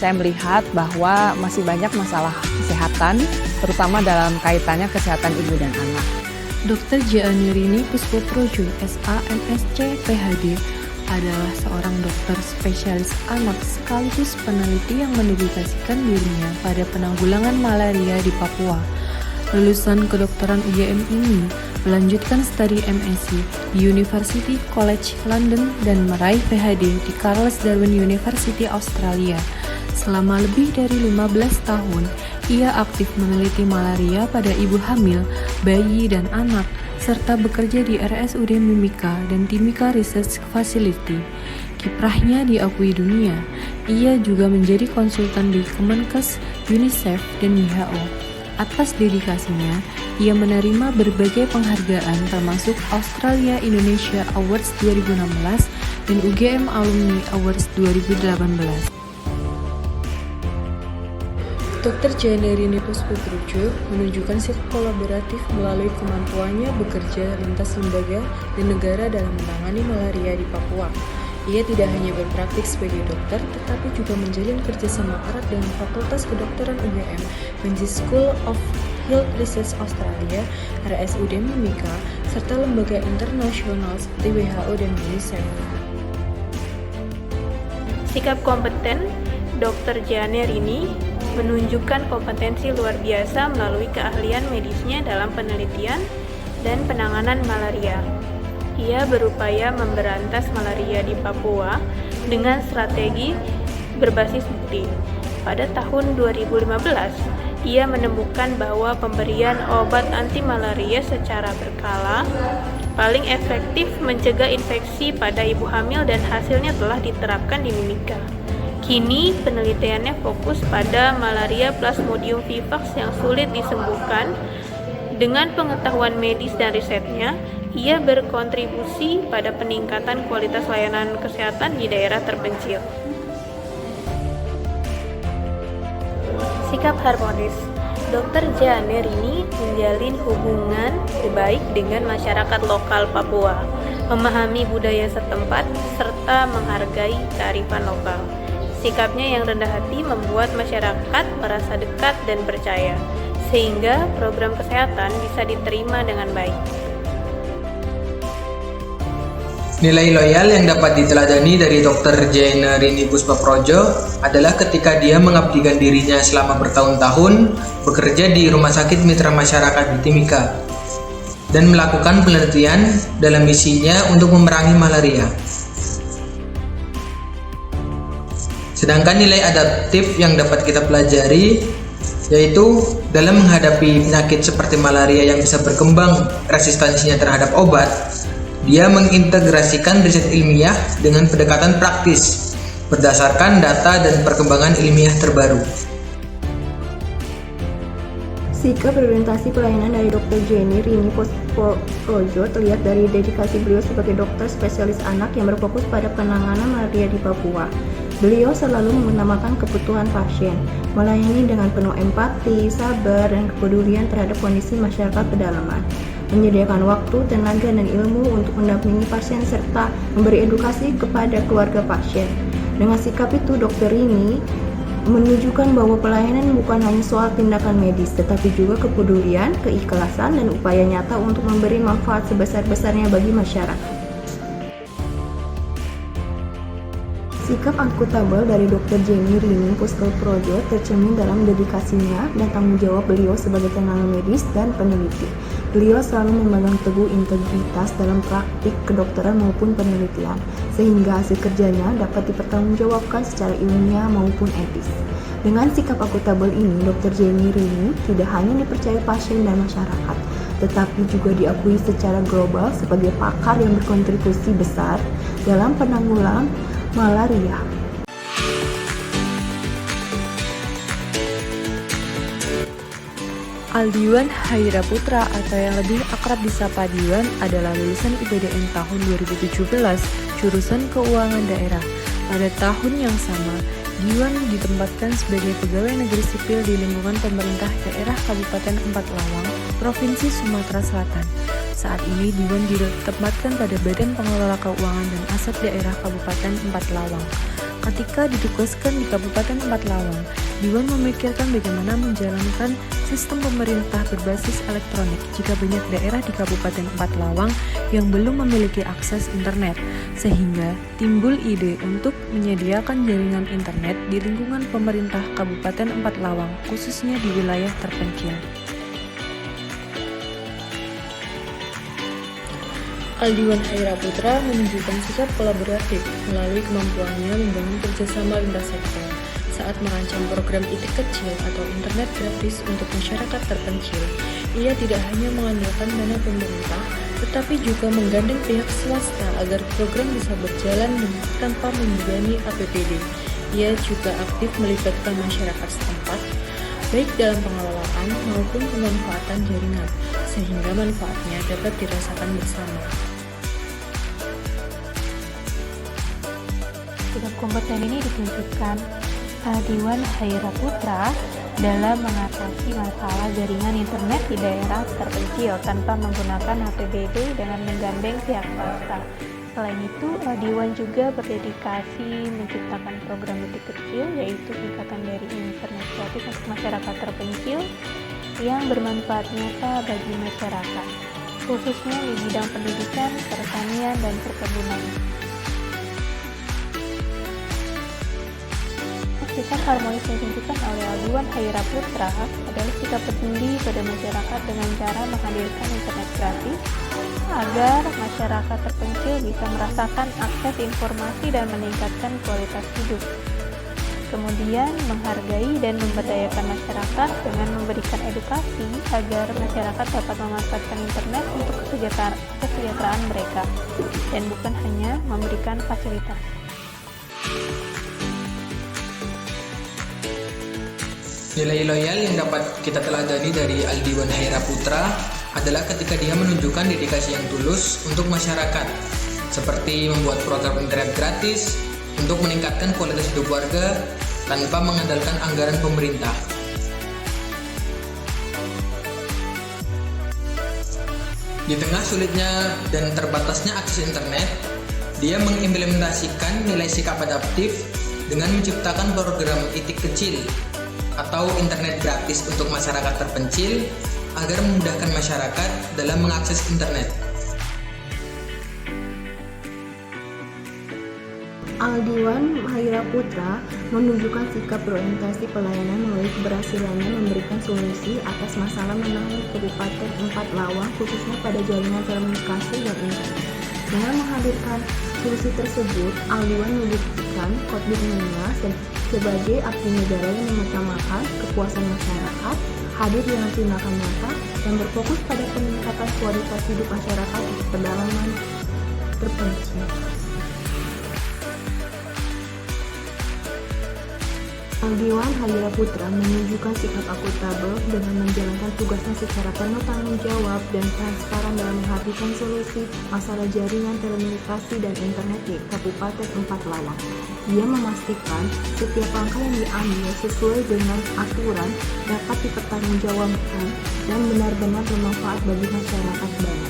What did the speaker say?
saya melihat bahwa masih banyak masalah kesehatan, terutama dalam kaitannya kesehatan ibu dan anak. Dr. Gianni Puspoprojo, SA, MSc, PhD, adalah seorang dokter spesialis anak sekaligus peneliti yang mendedikasikan dirinya pada penanggulangan malaria di Papua. Lulusan kedokteran UGM ini melanjutkan studi MSc di University College London dan meraih PhD di Charles Darwin University Australia. Selama lebih dari 15 tahun, ia aktif meneliti malaria pada ibu hamil, bayi, dan anak, serta bekerja di RSUD Mimika dan Timika Research Facility. Kiprahnya diakui dunia. Ia juga menjadi konsultan di Kemenkes, UNICEF, dan WHO. Atas dedikasinya, ia menerima berbagai penghargaan termasuk Australia Indonesia Awards 2016 dan UGM Alumni Awards 2018. Dr. Gianni Puspoprojo menunjukkan sikap kolaboratif melalui kemampuannya bekerja lintas lembaga dan negara dalam menangani malaria di Papua. Ia tidak hanya berpraktik sebagai dokter, tetapi juga menjalin kerjasama erat dengan Fakultas Kedokteran UGM, Menzies School of Health Research Australia, RSUD Mimika, serta lembaga internasional seperti WHO dan UNICEF. Sikap kompeten Dr. Gianni menunjukkan kompetensi luar biasa melalui keahlian medisnya dalam penelitian dan penanganan malaria. Ia berupaya memberantas malaria di Papua dengan strategi berbasis bukti. Pada tahun 2015, ia menemukan bahwa pemberian obat anti malaria secara berkala paling efektif mencegah infeksi pada ibu hamil dan hasilnya telah diterapkan di Mimika. Kini penelitiannya fokus pada malaria Plasmodium vivax yang sulit disembuhkan. Dengan pengetahuan medis dan risetnya, ia berkontribusi pada peningkatan kualitas layanan kesehatan di daerah terpencil. Sikap harmonis. Dr. Gianni menjalin hubungan baik dengan masyarakat lokal Papua, memahami budaya setempat, serta menghargai kearifan lokal. Sikapnya yang rendah hati membuat masyarakat merasa dekat dan percaya, sehingga program kesehatan bisa diterima dengan baik. Nilai loyal yang dapat diteladani dari Dr. Gianni Puspoprojo adalah ketika dia mengabdikan dirinya selama bertahun-tahun bekerja di Rumah Sakit Mitra Masyarakat di Timika dan melakukan penelitian dalam misinya untuk memerangi malaria. Sedangkan nilai adaptif yang dapat kita pelajari yaitu dalam menghadapi penyakit seperti malaria yang bisa berkembang resistensinya terhadap obat, dia mengintegrasikan riset ilmiah dengan pendekatan praktis berdasarkan data dan perkembangan ilmiah terbaru. Sikap berorientasi pelayanan dari Dr. Gianni Puspoprojo terlihat dari dedikasi beliau sebagai dokter spesialis anak yang berfokus pada penanganan malaria di Papua. Beliau selalu mengutamakan kebutuhan pasien, melayani dengan penuh empati, sabar, dan kepedulian terhadap kondisi masyarakat pedalaman, menyediakan waktu, tenaga, dan ilmu untuk mendampingi pasien serta memberi edukasi kepada keluarga pasien. Dengan sikap itu, dokter ini menunjukkan bahwa pelayanan bukan hanya soal tindakan medis, tetapi juga kepedulian, keikhlasan, dan upaya nyata untuk memberi manfaat sebesar-besarnya bagi masyarakat. Sikap akuntabel dari Dr. Gianni Puspoprojo tercermin dalam dedikasinya dan tanggung jawab beliau sebagai tenaga medis dan peneliti. Beliau selalu memegang teguh integritas dalam praktik kedokteran maupun penelitian, sehingga hasil kerjanya dapat dipertanggungjawabkan secara ilmiah maupun etis. Dengan sikap akuntabel ini, Dr. Gianni tidak hanya dipercaya pasien dan masyarakat, tetapi juga diakui secara global sebagai pakar yang berkontribusi besar dalam penanggulangan malaria. Aldiwan Haira Putra atau yang lebih akrab disapa Diwan adalah lulusan IPDN tahun 2017, jurusan Keuangan Daerah. Pada tahun yang sama, Diwan ditempatkan sebagai pegawai negeri sipil di lingkungan pemerintah daerah Kabupaten Empat Lawang, Provinsi Sumatera Selatan. Saat ini Diwan ditempatkan pada Badan Pengelola Keuangan dan Aset Daerah Kabupaten Empat Lawang. Ketika ditugaskan di Kabupaten Empat Lawang, Diwan memikirkan bagaimana menjalankan sistem pemerintah berbasis elektronik jika banyak daerah di Kabupaten Empat Lawang yang belum memiliki akses internet, sehingga timbul ide untuk menyediakan jaringan internet di lingkungan pemerintah Kabupaten Empat Lawang, khususnya di wilayah terpencil. Aldiwan Haira Putra menunjukkan sikap kolaboratif melalui kemampuannya membangun kerjasama lintas sektor saat merancang program ITIK kecil atau internet gratis untuk masyarakat terpencil. Ia tidak hanya mengandalkan dana pemerintah, tetapi juga menggandeng pihak swasta agar program bisa berjalan tanpa membebani APBD. Ia juga aktif melibatkan masyarakat setempat, baik dalam pengelolaan maupun pemanfaatan jaringan, sehingga manfaatnya dapat dirasakan bersama. Sikap kompeten ini ditunjukkan Aldiwan Haira Putra dalam mengatasi masalah jaringan internet di daerah terpencil tanpa menggunakan APBD dengan menggandeng pihak swasta. Selain itu, Aldiwan juga berdedikasi menciptakan program ITIK kecil, yaitu singkatan dari internet gratis untuk masyarakat terpencil yang bermanfaat nyata bagi masyarakat, khususnya di bidang pendidikan, pertanian, dan perkebunan. Sikap harmonis yang ditunjukkan oleh Aldiwan Haira Putra adalah sikap peduli pada masyarakat dengan cara menghadirkan internet gratis agar masyarakat terpencil bisa merasakan akses informasi dan meningkatkan kualitas hidup. Kemudian menghargai dan memberdayakan masyarakat dengan memberikan edukasi agar masyarakat dapat memanfaatkan internet untuk kesejahteraan mereka dan bukan hanya memberikan fasilitas. Nilai loyal yang dapat kita teladani dari Aldiwan Haira Putra adalah ketika dia menunjukkan dedikasi yang tulus untuk masyarakat, seperti membuat program internet gratis untuk meningkatkan kualitas hidup warga tanpa mengandalkan anggaran pemerintah. Di tengah sulitnya dan terbatasnya akses internet, dia mengimplementasikan nilai sikap adaptif dengan menciptakan program ITIK kecil atau internet gratis untuk masyarakat terpencil agar memudahkan masyarakat dalam mengakses internet. Aldiwan Haira Putra menunjukkan sikap berorientasi pelayanan melalui keberhasilannya memberikan solusi atas masalah menangani Kabupaten Empat Lawang khususnya pada jaringan telekomunikasi dan internet. Dengan menghadirkan solusi tersebut, Aldiwan membuktikan komitmennya sebagai abdi negara yang mengutamakan kepuasan masyarakat, hadir dengan tindakan nyata, dan berfokus pada peningkatan kualitas hidup masyarakat di pedalaman terpencil. Aldiwan Haira Putra menunjukkan sikap akuntabel dengan menjalankan tugasnya secara penuh tanggung jawab dan transparan dalam menghadirkan solusi masalah jaringan telekomunikasi dan internet di Kabupaten Empat Lawang. Ia memastikan setiap langkah yang diambil sesuai dengan aturan dapat dipertanggungjawabkan dan benar-benar bermanfaat bagi masyarakat banyak.